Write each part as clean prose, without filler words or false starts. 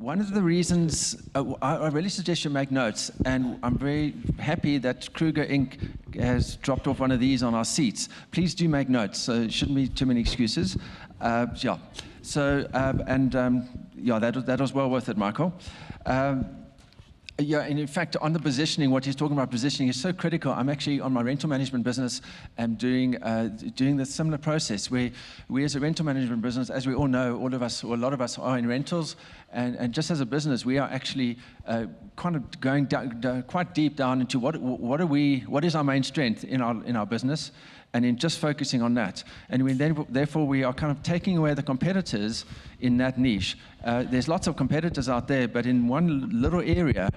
One of the reasons, I really suggest you make notes, and I'm very happy that Kruger Inc. has dropped off one of these on our seats. Please do make notes, so it shouldn't be too many excuses. Yeah, so, yeah, that was well worth it, Michael. Yeah, and in fact, on the positioning, what he's talking about positioning is so critical. I'm actually on my rental management business and doing the similar process where we as a rental management business, as we all know, all of us, or a lot of us are in rentals, and just as a business, we are actually kind of going down, quite deep down into what is our main strength in our business, and in just focusing on that. And therefore, we are kind of taking away the competitors in that niche. There's lots of competitors out there, but in one little area,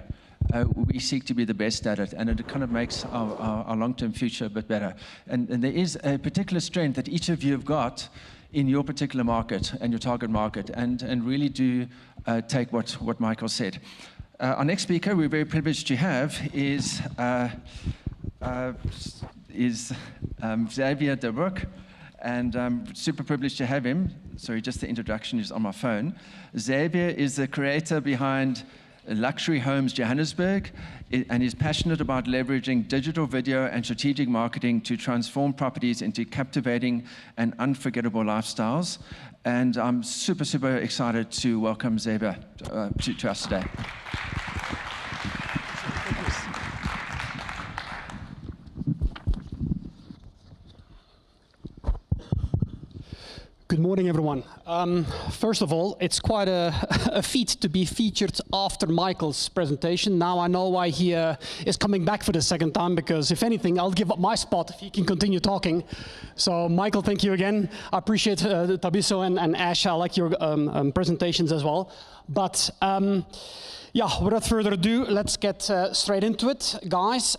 we seek to be the best at it, and it kind of makes our long-term future a bit better. And there is a particular strength that each of you have got in your particular market and your target market, and really do take what Michael said. Our next speaker we're very privileged to have is Xavier de Broek, and I'm super privileged to have him. Sorry, just the introduction is on my phone. Xavier is the creator behind Luxury Homes Johannesburg, and is passionate about leveraging digital video and strategic marketing to transform properties into captivating and unforgettable lifestyles. And I'm super, super excited to welcome Xavier to us today. Good morning, everyone. First of all, it's quite a feat to be featured after Michael's presentation. Now I know why he is coming back for the second time, because if anything, I'll give up my spot if he can continue talking. So Michael, thank you again. I appreciate Tabiso and Ash. I like your presentations as well. But yeah, without further ado, let's get straight into it, guys.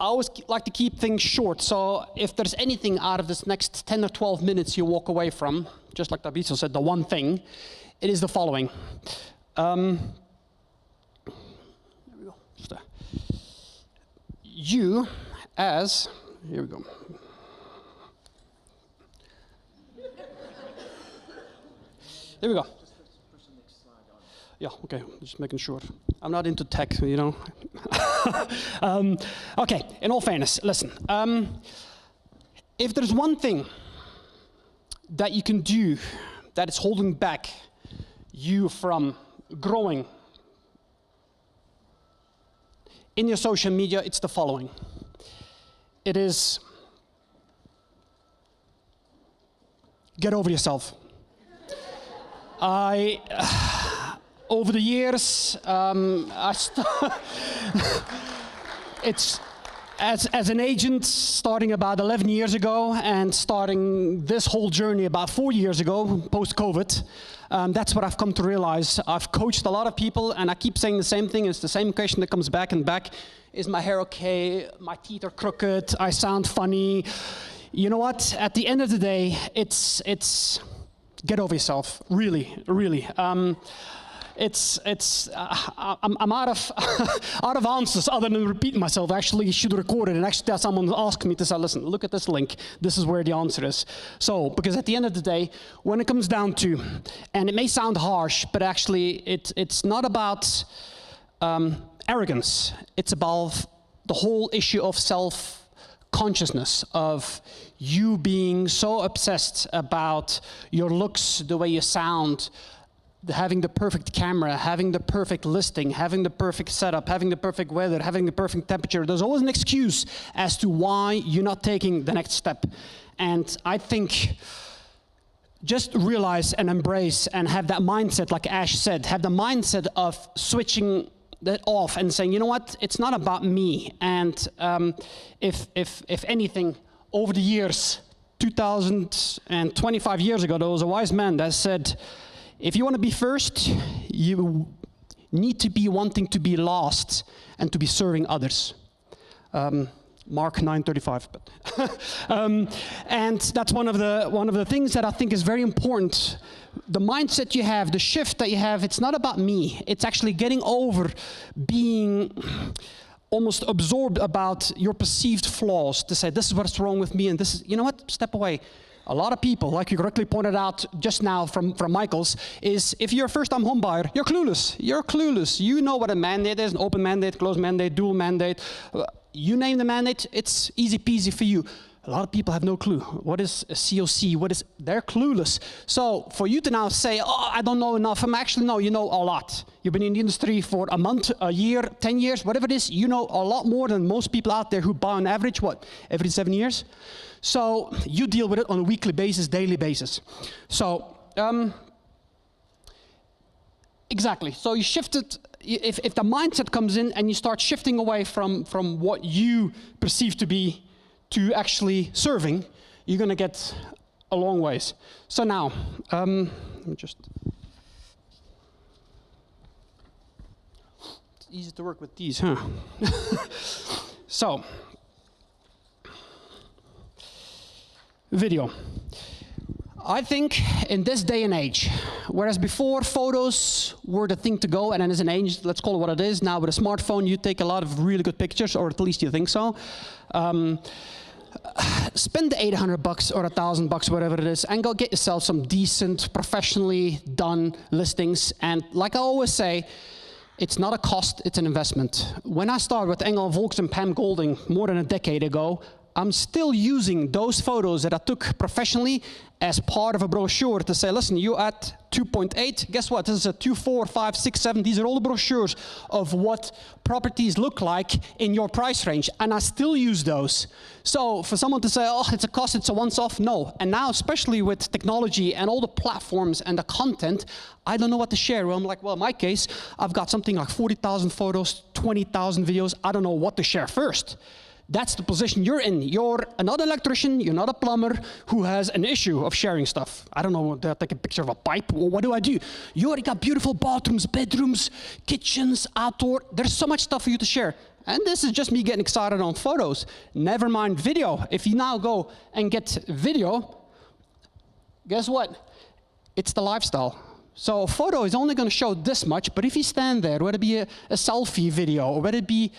I always like to keep things short, so if there's anything out of this next 10 or 12 minutes you walk away from, just like Tabiso said, the one thing, it is the following. There we go. You, as, here we go. There we go. Yeah, okay, just making sure. I'm not into tech, you know. Okay, in all fairness, listen. If there's one thing that you can do that is holding back you from growing in your social media, it's the following. It is get over yourself. Over the years, it's as an agent starting about 11 years ago and starting this whole journey about 4 years ago, post-COVID. That's what I've come to realize. I've coached a lot of people, and I keep saying the same thing. It's the same question that comes back and back. Is my hair okay? My teeth are crooked. I sound funny. You know what? At the end of the day, it's get over yourself. Really, really. I'm out of answers other than repeating myself. Actually, you should record it and actually tell someone asked me to say, listen, look at this link. This is where the answer is. So, because at the end of the day, when it comes down to, and it may sound harsh, but actually it's not about arrogance. It's about the whole issue of self-consciousness, of you being so obsessed about your looks, the way you sound, having the perfect camera, having the perfect listing, having the perfect setup, having the perfect weather, having the perfect temperature. There's always an excuse as to why you're not taking the next step. And I think just realize and embrace and have that mindset, like Ash said, have the mindset of switching that off and saying, you know what, it's not about me. And if anything, over the years, 2025 years ago, there was a wise man that said, if you want to be first, you need to be wanting to be last and to be serving others. Mark 9:35. But and that's one of the things that I think is very important. The mindset you have, the shift that you have, it's not about me. It's actually getting over being almost absorbed about your perceived flaws, to say this is what's wrong with me, and this is, you know what, step away. a lot of people, like you correctly pointed out just now from Michael's, is if you're a first-time home buyer, you're clueless. You're clueless. You know what a mandate is, an open mandate, closed mandate, dual mandate. You name the mandate, it's easy peasy for you. A lot of people have no clue. What is a COC? They're clueless. So for you to now say, oh, I don't know enough, actually, no, you know a lot. You've been in the industry for a month, a year, 10 years, whatever it is, you know a lot more than most people out there who buy on average, what, every 7 years? So you deal with it on a weekly basis, daily basis. So, exactly. So you shift it, if the mindset comes in and you start shifting away from what you perceive to be to actually serving, you're going to get a long ways. So now, let me just... It's easy to work with these, huh? So, video. I think in this day and age, whereas before photos were the thing to go, and then as an age, let's call it what it is, now with a smartphone you take a lot of really good pictures, or at least you think so. Spend the $800 or $1,000, whatever it is, and go get yourself some decent, professionally done listings. And like I always say, it's not a cost, it's an investment. When I started with Engel, Volks, and Pam Golding more than a decade ago, I'm still using those photos that I took professionally as part of a brochure to say, listen, you're at 2.8, guess what? This is a 2, 4, 5, 6, 7. These are all the brochures of what properties look like in your price range. And I still use those. So for someone to say, oh, it's a cost, it's a once-off, no. And now, especially with technology and all the platforms and the content, I don't know what to share. Well, I'm like, well, in my case, I've got something like 40,000 photos, 20,000 videos. I don't know what to share first. That's the position you're in. You're not an electrician, you're not a plumber who has an issue of sharing stuff. I don't know, take a picture of a pipe, well, what do I do? You already got beautiful bathrooms, bedrooms, kitchens, outdoor. There's so much stuff for you to share. And this is just me getting excited on photos. Never mind video. If you now go and get video, guess what? It's the lifestyle. So a photo is only going to show this much, but if you stand there, whether it be a selfie video, or whether it be,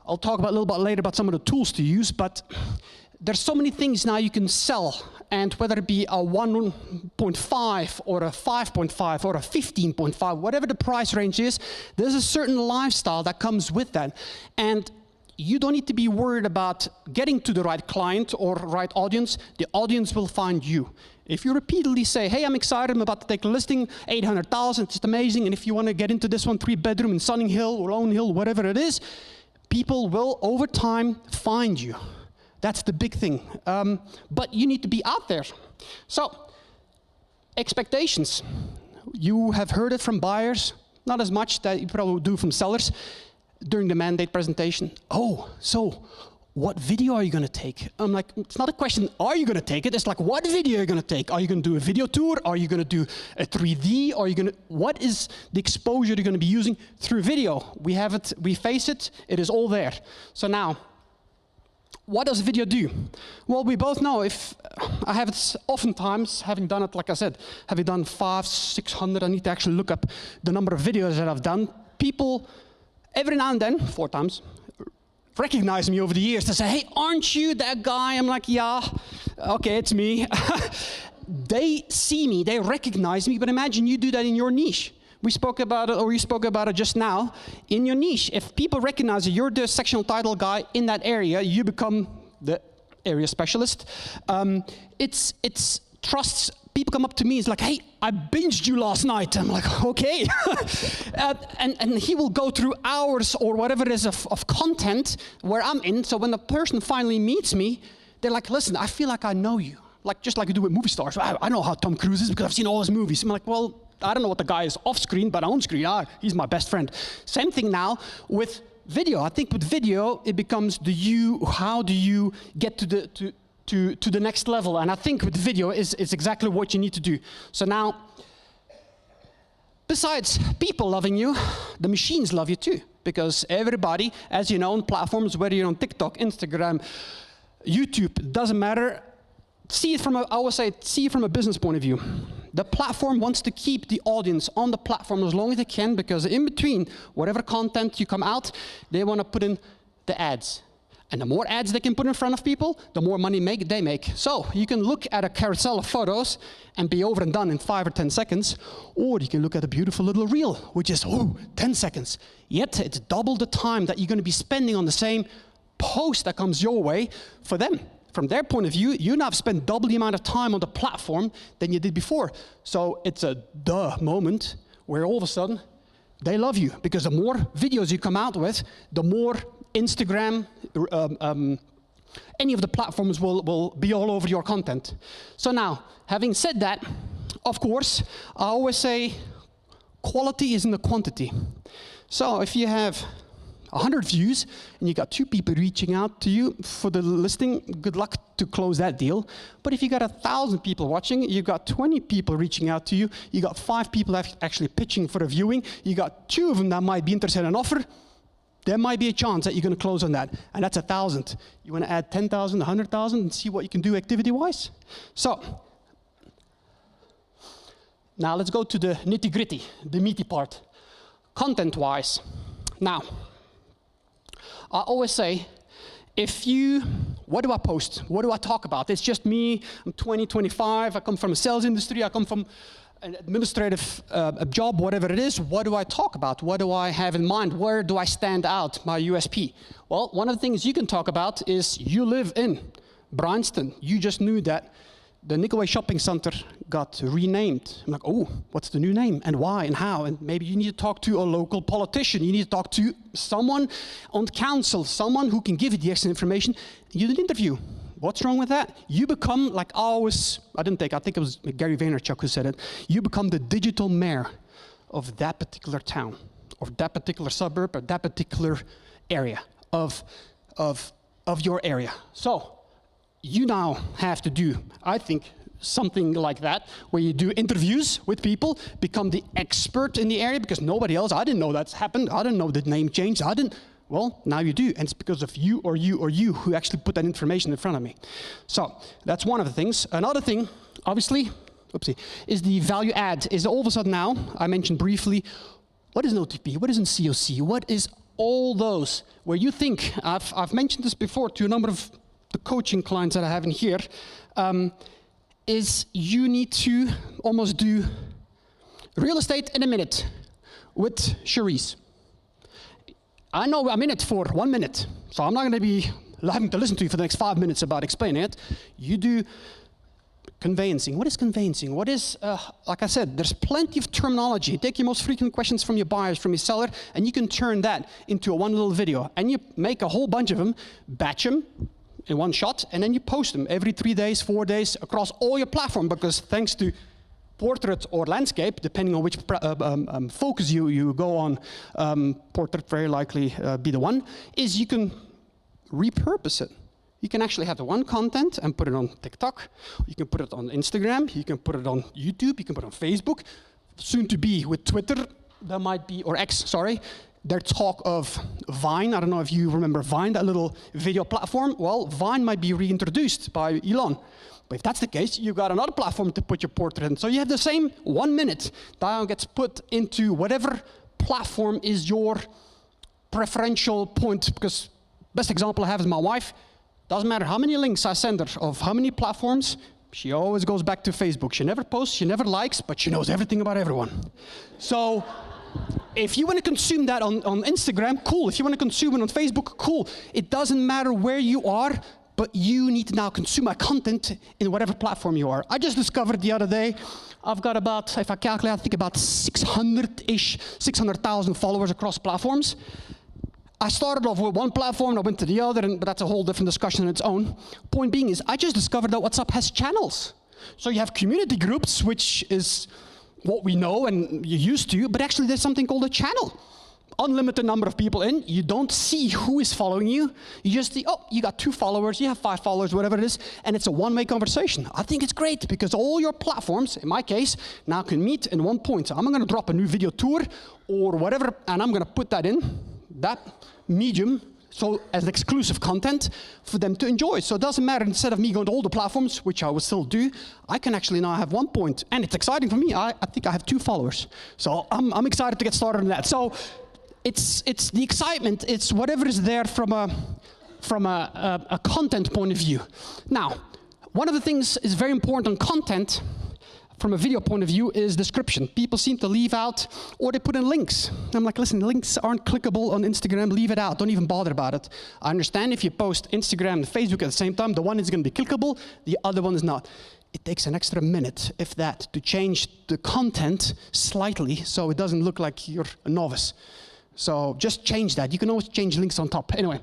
I'll talk about a little bit later about some of the tools to use, but there's so many things now you can sell, and whether it be a 1.5 or a 5.5 or a 15.5, whatever the price range is, there's a certain lifestyle that comes with that. And you don't need to be worried about getting to the right client or right audience. The audience will find you. If you repeatedly say, hey, I'm excited, I'm about to take a listing, 800,000, it's amazing, and if you want to get into this one, 3-bedroom in Sunning Hill or Lone Hill, whatever it is, people will, over time, find you. That's the big thing. But you need to be out there. So, expectations. You have heard it from buyers, not as much that you probably do from sellers during the mandate presentation. Oh, so what video are you going to take? I'm like, it's not a question, are you going to take it? It's like, what video are you going to take? Are you going to do a video tour? Are you going to do a 3D? Are you going to, what is the exposure you're going to be using through video? We have it, we face it, it is all there. So now, what does video do? Well, we both know, if I have it oftentimes, having done it, like I said, having done 500, 600, I need to actually look up the number of videos that I've done. People, every now and then, 4 times, recognize me over the years to say, hey, aren't you that guy? I'm like, yeah, okay, it's me. They see me, they recognize me, but imagine you do that in your niche. We spoke about it, or you spoke about it just now, in your niche. If people recognize that you're the sectional title guy in that area, you become the area specialist. It's trusts. People come up to me, it's like, hey, I binged you last night. I'm like, okay. and he will go through hours or whatever it is of content where I'm in. So when the person finally meets me, they're like, listen, I feel like I know you. Like, just like you do with movie stars. I know how Tom Cruise is because I've seen all his movies. I'm like, well, I don't know what the guy is off screen, but on screen, he's my best friend. Same thing now with video. I think with video, it becomes how do you get to the next level? And I think with video is exactly what you need to do. So now, besides people loving you, the machines love you too. Because everybody, as you know, on platforms, whether you're on TikTok, Instagram, YouTube, it doesn't matter. See it from a business point of view. The platform wants to keep the audience on the platform as long as they can, because in between whatever content you come out, they want to put in the ads. And the more ads they can put in front of people, the more money they make. So you can look at a carousel of photos and be over and done in 5 or 10 seconds, or you can look at a beautiful little reel, which is, 10 seconds. Yet it's double the time that you're going to be spending on the same post that comes your way for them. From their point of view, you now have spent double the amount of time on the platform than you did before. So it's a duh moment where all of a sudden they love you, because the more videos you come out with, the more Instagram, any of the platforms will be all over your content. So now, having said that, of course, I always say quality is in the quantity. So if you have 100 views and you got 2 people reaching out to you for the listing, good luck to close that deal. But if you got 1,000 people watching, you got 20 people reaching out to you, you got 5 people actually pitching for a viewing, you got 2 of them that might be interested in an offer, there might be a chance that you're going to close on that, and that's 1,000. You want to add 10,000, 100,000, and see what you can do activity-wise? So, now let's go to the nitty-gritty, the meaty part. Content-wise. Now, I always say, what do I post? What do I talk about? It's just me, I'm 20, 25, I come from a sales industry, I come from an administrative job, whatever it is. What do I talk about? What do I have in mind? Where do I stand out, my USP? Well, one of the things you can talk about is you live in Bryanston. You just knew that the Nicolay Shopping Center got renamed. I'm like, oh, what's the new name and why and how? And maybe you need to talk to a local politician. You need to talk to someone on council, someone who can give you the extra information. You did an interview. What's wrong with that? You become, like I think it was Gary Vaynerchuk who said it, you become the digital mayor of that particular town, or that particular suburb, or that particular area of your area. So you now have to do, I think, something like that, where you do interviews with people, become the expert in the area, because nobody else, I didn't know that's happened, I didn't know the name changed, well, now you do, and it's because of you or you or you who actually put that information in front of me. So that's one of the things. Another thing, obviously, is the value add. Is all of a sudden now, I mentioned briefly, what is an OTP, what is an COC, what is all those, where you think, I've mentioned this before to a number of the coaching clients that I have in here, is you need to almost do real estate in a minute with Cherise. I know I'm in it for 1 minute, so I'm not going to be having to listen to you for the next 5 minutes about explaining it. You do conveyancing. What is conveyancing? What is, like I said, there's plenty of terminology. Take your most frequent questions from your buyers, from your seller, and you can turn that into one little video. And you make a whole bunch of them, batch them in one shot, and then you post them every 3 days, 4 days, across all your platform, because thanks to portrait or landscape, depending on which focus you go on, portrait very likely be the one, is you can repurpose it. You can actually have the one content and put it on TikTok, you can put it on Instagram, you can put it on YouTube, you can put it on Facebook, soon to be with Twitter, there might be, or X, sorry, there's talk of Vine. I don't know if you remember Vine, that little video platform. Well, Vine might be reintroduced by Elon. But if that's the case, you've got another platform to put your portrait in. So you have the same 1 minute that gets put into whatever platform is your preferential point. Because best example I have is my wife. Doesn't matter how many links I send her of how many platforms, she always goes back to Facebook. She never posts, she never likes, but she knows everything about everyone. So if you want to consume that on Instagram, cool. If you want to consume it on Facebook, cool. It doesn't matter where you are, but you need to now consume my content in whatever platform you are. I just discovered the other day, I've got about, if I calculate, I think about 600-ish, 600,000 followers across platforms. I started off with one platform, I went to the other, but that's a whole different discussion on its own. Point being is, I just discovered that WhatsApp has channels. So you have community groups, which is what we know and you're used to, but actually there's something called a channel. Unlimited number of people in, you don't see who is following you. You just see, oh, you got 2 followers, you have 5 followers, whatever it is, and it's a one-way conversation. I think it's great because all your platforms, in my case, now can meet in one point. So I'm going to drop a new video tour or whatever, and I'm going to put that in, that medium, so as exclusive content for them to enjoy. So it doesn't matter, instead of me going to all the platforms, which I will still do, I can actually now have one point. And it's exciting for me. I think I have 2 followers. So I'm excited to get started on that. So it's the excitement, it's whatever is there from from a content point of view. Now, one of the things is very important on content from a video point of view is description. People seem to leave out, or they put in links. I'm like, listen, links aren't clickable on Instagram, leave it out, don't even bother about it. I understand if you post Instagram and Facebook at the same time, the one is gonna be clickable, the other one is not. It takes an extra minute, if that, to change the content slightly so it doesn't look like you're a novice. So just change that. You can always change links on top. Anyway.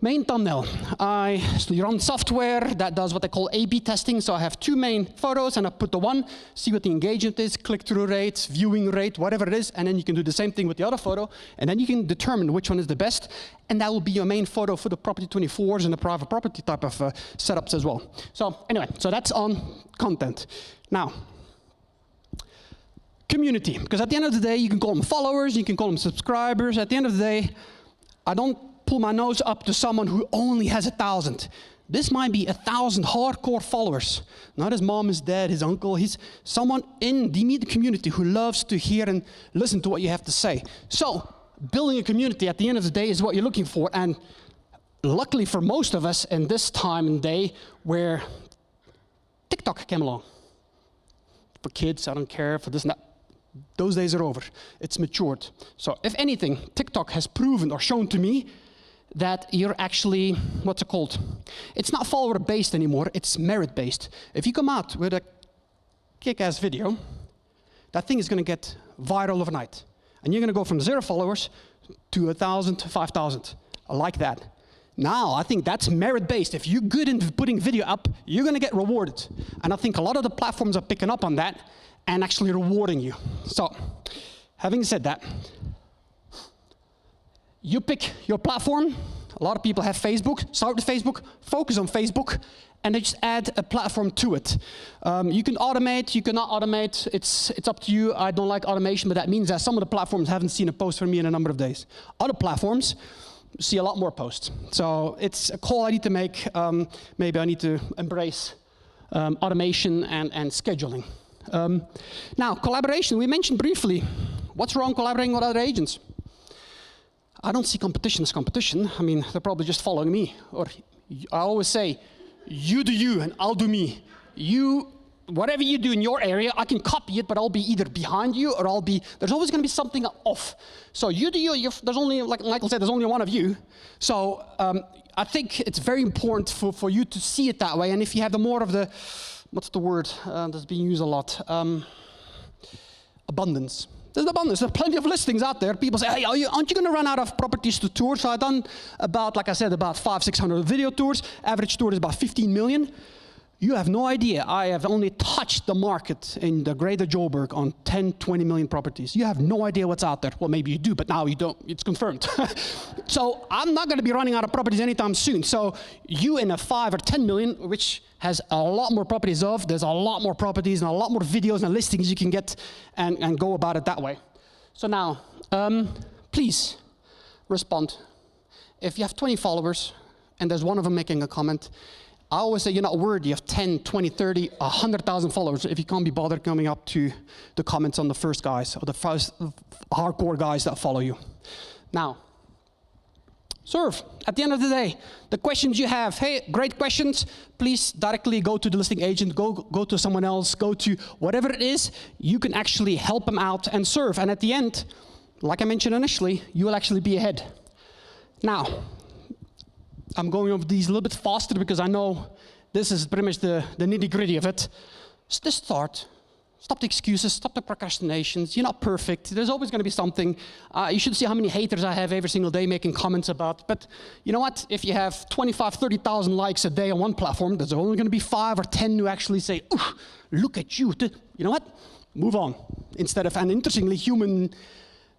Main thumbnail. I run software that does what they call A/B testing. So I have two main photos and I put the one, see what the engagement is, click-through rate, viewing rate, whatever it is, and then you can do the same thing with the other photo, and then you can determine which one is the best, and that will be your main photo for the property 24s and the private property type of setups as well. So anyway, so that's on content. Now, community, because at the end of the day, you can call them followers, you can call them subscribers. At the end of the day, I don't pull my nose up to someone who only has 1,000. This might be 1,000 hardcore followers. Not his mom, his dad, his uncle. He's someone in the immediate community who loves to hear and listen to what you have to say. So building a community at the end of the day is what you're looking for. And luckily for most of us in this time and day where TikTok came along. For kids, I don't care, for this and that. Those days are over. It's matured. So if anything, TikTok has proven or shown to me that you're actually, what's it called? It's not follower-based anymore, it's merit-based. If you come out with a kick-ass video, that thing is gonna get viral overnight. And you're gonna go from 0 followers to 1,000 to 5,000. I like that. Now, I think that's merit-based. If you're good in putting video up, you're gonna get rewarded. And I think a lot of the platforms are picking up on that and actually rewarding you. So, having said that, you pick your platform. A lot of people have Facebook. Start with Facebook, focus on Facebook, and then just add a platform to it. You can automate, you cannot automate. It's up to you. I don't like automation, but that means that some of the platforms haven't seen a post from me in a number of days. Other platforms see a lot more posts. So it's a call I need to make. Maybe I need to embrace automation and scheduling. Now, collaboration, we mentioned briefly. What's wrong collaborating with other agents? I don't see competition as competition. I mean, they're probably just following me. Or I always say, you do you and I'll do me. You, whatever you do in your area, I can copy it, but I'll be either behind you or there's always gonna be something off. So you do you, there's only, like Michael said, there's only one of you. So I think it's very important for you to see it that way. And if you have the more of the, what's the word that's being used a lot? Abundance. There's abundance. There's plenty of listings out there. People say, hey, aren't you going to run out of properties to tour? So I've done about, like I said, about 500-600 video tours. Average tour is about 15 million. You have no idea. I have only touched the market in the greater Joburg on 10, 20 million properties. You have no idea what's out there. Well, maybe you do, but now you don't. It's confirmed. So I'm not going to be running out of properties anytime soon. So you in a 5 or 10 million, which has a lot more properties there's a lot more properties and a lot more videos and listings you can get and go about it that way. So now, please respond. If you have 20 followers and there's one of them making a comment, I always say you're not worthy of 10, 20, 30, 100,000 followers if you can't be bothered coming up to the comments on the first guys or the first hardcore guys that follow you. Now, serve. At the end of the day, the questions you have, hey, great questions, please directly go to the listing agent, go to someone else, go to whatever it is, you can actually help them out and serve. And at the end, like I mentioned initially, you will actually be ahead. Now, I'm going over these a little bit faster because I know this is pretty much the nitty-gritty of it. Just start. Stop the excuses, stop the procrastinations. You're not perfect. There's always going to be something. You should see how many haters I have every single day making comments about. But you know what? If you have 25, 30,000 likes a day on one platform, there's only going to be 5 or 10 who actually say, "Ooh, look at you." You know what? Move on. Instead of, and interestingly, human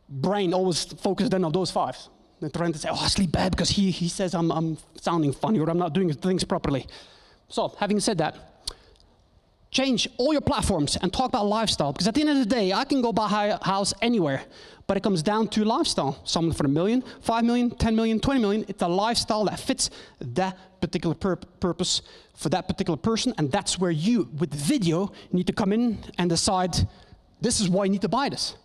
brain always focuses then on those 5. They're trying to say, oh, I sleep bad because he says I'm sounding funny or I'm not doing things properly. So, having said that, change all your platforms and talk about lifestyle. Because at the end of the day, I can go buy a house anywhere, but it comes down to lifestyle. Someone for $1 million, 5 million, 10 million, 20 million. It's a lifestyle that fits that particular purpose for that particular person. And that's where you, with video, need to come in and decide, this is why you need to buy this.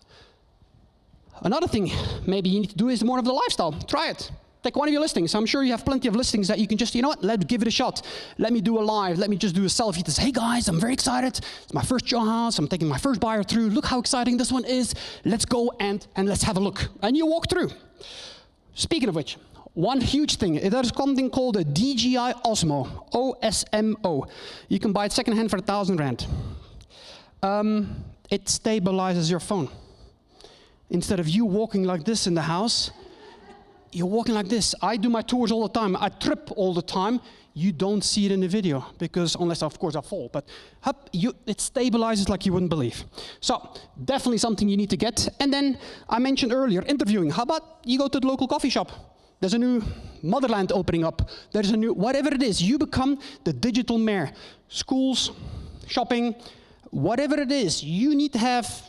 Another thing maybe you need to do is more of the lifestyle. Try it. Take one of your listings. I'm sure you have plenty of listings that you can just, you know what, let's give it a shot. Let me do a live. Let me just do a selfie to say, hey guys, I'm very excited. It's my first show house. I'm taking my first buyer through. Look how exciting this one is. Let's go and let's have a look. And you walk through. Speaking of which, one huge thing, there's something called a DJI Osmo, O-S-M-O. You can buy it secondhand for 1,000 rand. It stabilizes your phone. Instead of you walking like this in the house, you're walking like this. I do my tours all the time. I trip all the time. You don't see it in the video because, unless of course I fall, but it stabilizes like you wouldn't believe. So definitely something you need to get. And then I mentioned earlier, interviewing. How about you go to the local coffee shop? There's a new Motherland opening up. There's a new, whatever it is, you become the digital mayor. Schools, shopping, whatever it is, you need to have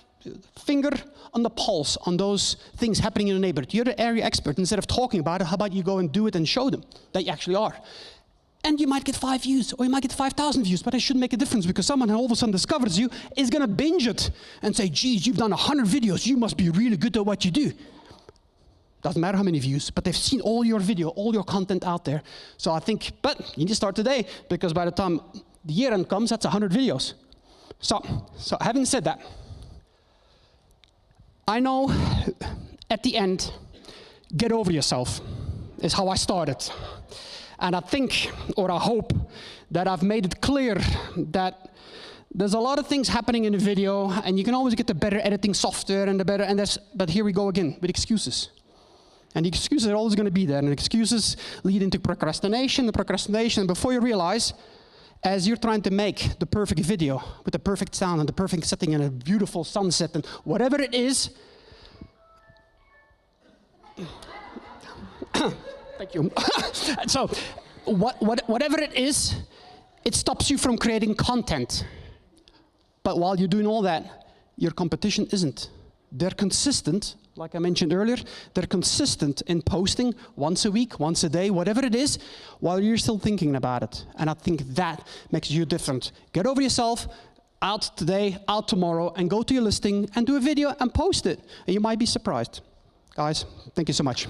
finger on the pulse on those things happening in the neighborhood. You're the area expert. Instead of talking about it, how about you go and do it and show them that you actually are? And you might get 5 views, or you might get 5,000 views, but it shouldn't make a difference because someone who all of a sudden discovers you is going to binge it and say, geez, you've done 100 videos. You must be really good at what you do. Doesn't matter how many views, but they've seen all your video, all your content out there. So I think, but you need to start today because by the time the year end comes, that's 100 videos. So having said that, I know at the end, get over yourself is how I started. And I think, or I hope, that I've made it clear that there's a lot of things happening in the video, and you can always get the better editing software and the better, but here we go again with excuses. And the excuses are always going to be there, and the excuses lead into procrastination, before you realize, as you're trying to make the perfect video with the perfect sound and the perfect setting and a beautiful sunset and whatever it is, thank you. So, whatever it is, it stops you from creating content. But while you're doing all that, your competition isn't. They're consistent, like I mentioned earlier, they're consistent in posting once a week, once a day, whatever it is, while you're still thinking about it. And I think that makes you different. Get over yourself, out today, out tomorrow, and go to your listing and do a video and post it. And you might be surprised. Guys, thank you so much.